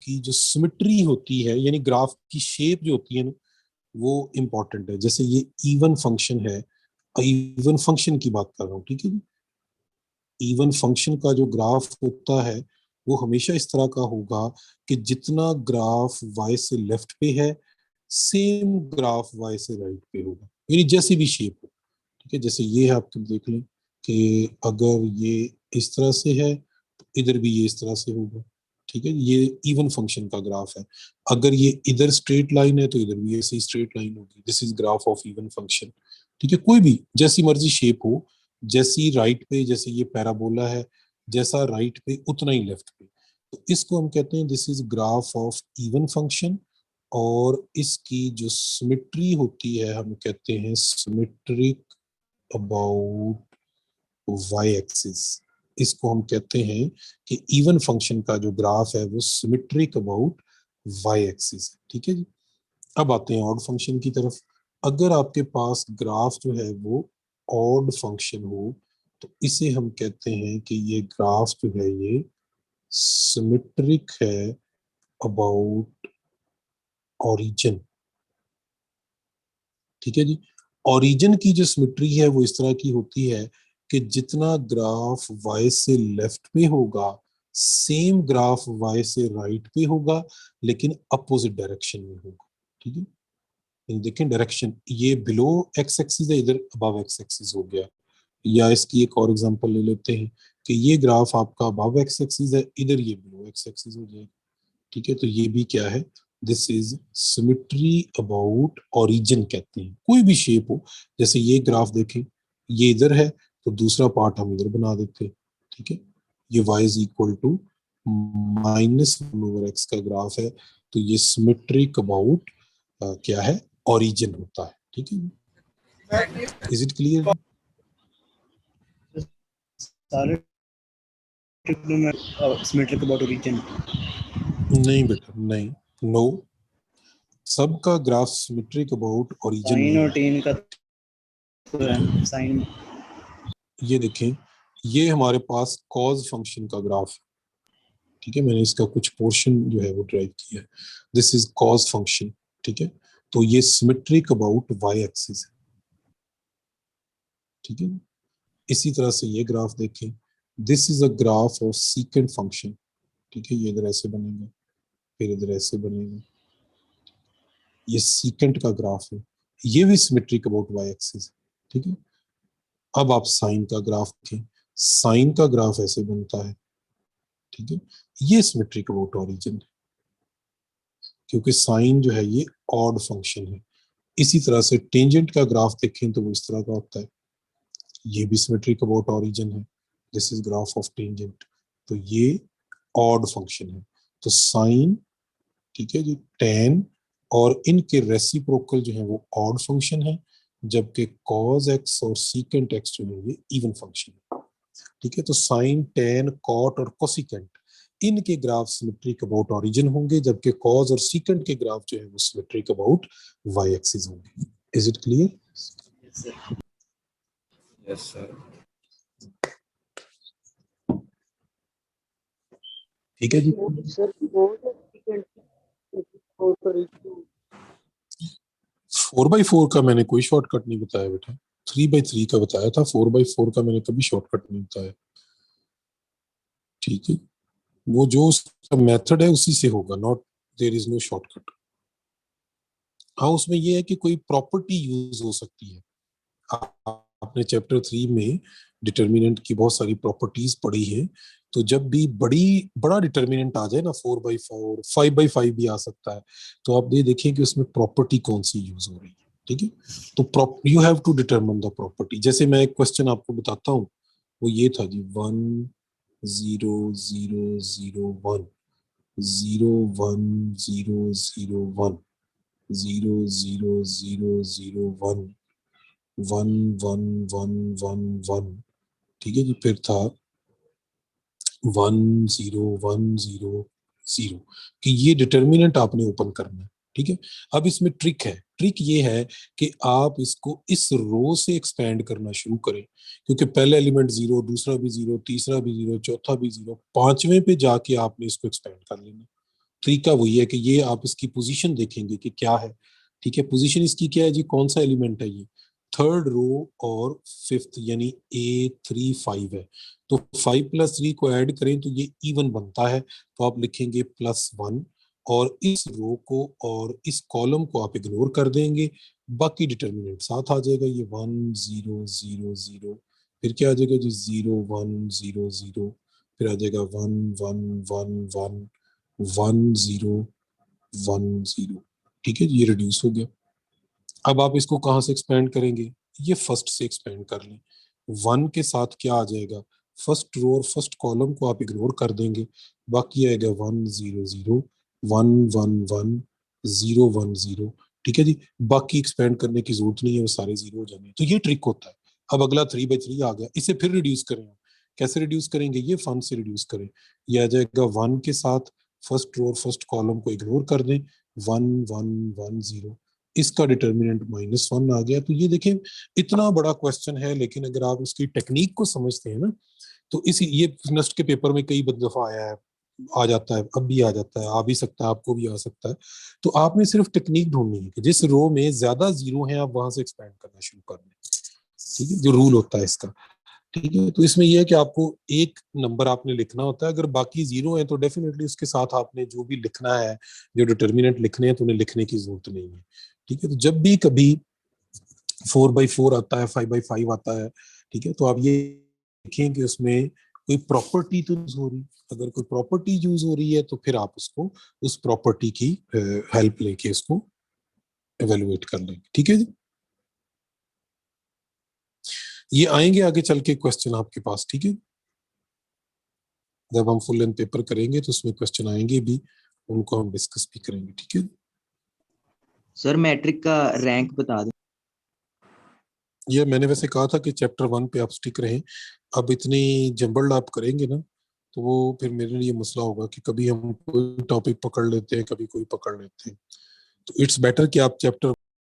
की जो सिमेट्री होती है, यानी ग्राफ की शेप जो होती है ना, वो इम्पोर्टेंट है। जैसे ये इवन फंक्शन है, इवन फंक्शन की बात कर रहा हूँ, ठीक है जी। इवन फंक्शन का जो ग्राफ होता है वो हमेशा इस तरह का होगा कि जितना ग्राफ y से लेफ्ट पे है, सेम ग्राफ y से राइट पे होगा, यानी जैसी भी शेप हो, ठीक है। जैसे ये है, आपको देख लें कि अगर ये इस तरह से है तो इधर भी ये इस तरह से होगा, ठीक है। ये इवन फंक्शन का ग्राफ है। अगर ये इधर स्ट्रेट लाइन है तो इधर भी ऐसी स्ट्रेट लाइन होगी। This is graph of even function, ठीक है। कोई भी जैसी मर्जी शेप हो, जैसी राइट पे, जैसे ये पैराबोला है, जैसा राइट पे उतना ही लेफ्ट पे, तो इसको हम कहते हैं this is graph of even function. और इसकी जो सिमेट्री होती है हम कहते हैं सिमेट्रिक अबाउट वाई एक्सिस। इसको हम कहते हैं कि इवन फंक्शन का जो ग्राफ है वो सिमेट्रिक अबाउट वाई एक्सिस है, ठीक है जी। अब आते हैं ऑड फंक्शन की तरफ। अगर आपके पास ग्राफ जो है वो ऑड फंक्शन हो तो इसे हम कहते हैं कि ये ग्राफ जो है ये सिमेट्रिक है अबाउट ओरिजिन, ठीक है जी। ओरिजिन की जो सिमेट्री है वो इस तरह की होती है कि जितना ग्राफ y से लेफ्ट पे होगा, सेम ग्राफ y से राइट पे होगा, लेकिन अपोजिट डायरेक्शन में होगा, ठीक है। देखें डायरेक्शन, ये बिलो एक्स एक्सिस है, इधर अबव एक्स एक्सिस हो गया। या इसकी एक और एग्जांपल ले लेते हैं कि ये ग्राफ आपका अबव एक्स एक्सिस है, इधर ये बिलो एक्स एक्सिस हो जाएगा, ठीक है। तो ये भी क्या है, this is symmetry about origin कहते हैं। कोई भी शेप हो, जैसे ये ग्राफ देखें, ये इधर है तो दूसरा पार्ट हम इधर बना देते हैं, ठीक है। ये y is equal to -1/x का ग्राफ है, तो ये सिमेट्रिक अबाउट क्या है, ओरिजिन होता है, ठीक है। Is it clear? सारे सिमेट्रिक अबाउट ओरिजिन नहीं बेटा, नहीं, नो, सबका graph symmetric about origin sine नहीं और है। टेन का साइन, ये देखें, ये हमारे पास कॉज फंक्शन का ग्राफ है, ठीक है। मैंने इसका कुछ पोर्शन जो है वो ड्राइव किया है। दिस इज कॉज फंक्शन, ठीक है। तो ये सिमेट्रिक अबाउट वाई एक्सिस है, ठीक है। इसी तरह से ये ग्राफ देखें, this is a graph of secant function, ठीक है। ये इधर ऐसे बनेगा, फिर इधर ऐसे बनेगा, ये सीकेंट का ग्राफ है, ये भी सिमेट्रिक अबाउट वाई एक्सिस है, ठीक है। अब आप साइन का ग्राफ देखें, साइन का ग्राफ ऐसे बनता है, ठीक है। ये सिमेट्रिक अबाउट ओरिजिन है, क्योंकि साइन जो है ये ऑड फंक्शन है। इसी तरह से टेंजेंट का ग्राफ देखें तो वो इस तरह का होता है, ये भी सिमेट्रिक अबाउट ओरिजिन है। This is graph of tangent, तो ये ऑड फंक्शन है। तो साइन, ठीक है जी, टेन और इनके रेसिप्रोकल जो है वो ऑड फंक्शन है, जबकि कॉज एक्स और सीकेंट एक्स जो है ये इवन फंक्शन है, ठीक है। तो साइन, टेन, कॉट और कोसिकेंट, इनके ग्राफ सिमेट्रिक अबाउट ओरिजिन होंगे, जबकि कॉज और सीकेंट के ग्राफ जो है वो सिमेट्रिक अबाउट वाई एक्सिस होंगे। Is it clear? Yes sir. ठीक है जी। सर 4x4 का मैंने कोई शॉर्टकट नहीं बताया बेटा, 3x3 का बताया था, 4x4 का मैंने कभी शॉर्टकट नहीं बताया, ठीक है। वो जो उसका मेथड है उसी से होगा, not there is no shortcut. हाँ, उसमें ये है कि कोई प्रॉपर्टी यूज हो सकती है। आपने चैप्टर 3 में डिटर्मिनेंट की बहुत सारी प्रॉपर्टीज पढ़ी है, तो जब भी बड़ा डिटर्मिनेंट आ जाए ना, 4x4, 5x5 भी आ सकता है, तो आप ये देखिए कि उसमें प्रॉपर्टी कौन सी यूज हो रही है, ठीक है। तो you have to determine the property. जैसे मैं एक क्वेश्चन आपको बताता हूँ, वो ये था जी, 1 0 0 0 1 0 1 0 0 1 0 0 0 0 1 1 1 1 1 1, ठीक है जी। फिर था 1 0 1 0 0, कि ये डिटर्मिनेंट आपने ओपन करना है, ठीक है। अब इसमें ट्रिक ये है कि आप इसको इस रो से एक्सपेंड करना शुरू करें, क्योंकि पहला एलिमेंट 0, दूसरा भी 0, तीसरा भी 0, चौथा भी 0, पांचवें पे जाके आपने इसको एक्सपेंड कर लेना। तरीका वही है कि ये आप इसकी पोजीशन देखेंगे कि क्या है, ठीक है। पोजीशन इसकी क्या है जी, कौन सा एलिमेंट है ये, थर्ड रो और फिफ्थ, यानी A3 5 है। तो 5 + 3 को ऐड करें तो ये इवन बनता है, तो आप लिखेंगे +1, और इस रो को और इस कॉलम को आप इग्नोर कर देंगे, बाकी डिटर्मिनेंट साथ आ जाएगा, ये 1 0 0 0, फिर क्या आ जाएगा जी 0 1 0 0, फिर आ जाएगा 1 1 1 1 1 0 1 0, ठीक है, ये रिड्यूस हो गया। अब आप इसको कहाँ से एक्सपेंड करेंगे, ये फर्स्ट से एक्सपेंड कर लें। 1 के साथ क्या आ जाएगा, फर्स्ट रो और फर्स्ट कॉलम को आप इग्नोर कर देंगे, बाकी आएगा 1 0 0 1 1 1 0 1 0, ठीक है जी। बाकी एक्सपेंड करने की जरूरत नहीं है, वो सारे जीरो हो जाने, तो ये ट्रिक होता है। अब अगला 3/3 आ गया, इसे फिर रिड्यूस करें। कैसे रिड्यूस करेंगे, ये 1 से रिड्यूस करें, ये आ जाएगा 1 के साथ फर्स्ट रो और फर्स्ट कॉलम को इग्नोर कर दें, 1 1 1 0, इसका डिटर्मिनेंट -1 आ गया। तो ये देखें, इतना बड़ा क्वेश्चन है, लेकिन अगर आप इसकी टेक्निक को समझते हैं ना, तो इसी ये नेक्स्ट के पेपर में कई दफा आया है, आ जाता है, अब भी आ जाता है, आ भी सकता है, आपको भी आ सकता है। तो आपने सिर्फ टेक्निक ढूंढनी है कि जिस रो में ज्यादा जीरो है आप वहां से एक्सपेंड करना शुरू कर दें, ठीक है, जो रूल होता है इसका, ठीक है। तो इसमें यह है कि आपको एक नंबर आपने लिखना होता है, अगर बाकी जीरो है तो डेफिनेटली उसके साथ आपने जो भी लिखना है, जो डिटर्मिनेंट लिखने हैं, तो उन्हें लिखने की जरूरत नहीं है, ठीक है। तो जब भी कभी 4/4 आता है, 5/5 आता है, ठीक है, तो आप ये देखें कि उसमें कोई प्रॉपर्टी तो यूज हो रही, अगर कोई प्रॉपर्टी यूज हो रही है तो फिर आप उसको उस प्रॉपर्टी की हेल्प लेके इसको एवेलुएट कर लेंगे, ठीक है जी। ये आएंगे आगे चल के क्वेश्चन आपके पास, ठीक है, जब हम फुल लेंथ पेपर करेंगे तो उसमें क्वेश्चन आएंगे भी, उनको हम डिस्कस भी करेंगे, ठीक है। सर मैट्रिक का रैंक बता दें। ये मैंने वैसे कहा था कि चैप्टर 1 पे आप स्टिक रहें, अब इतनी जंबल्ड आप करेंगे ना तो वो फिर मेरे लिए मसला होगा कि कभी हम कोई टॉपिक पकड़ लेते हैं, कभी कोई पकड़ लेते हैं। तो इट्स बेटर कि आप चैप्टर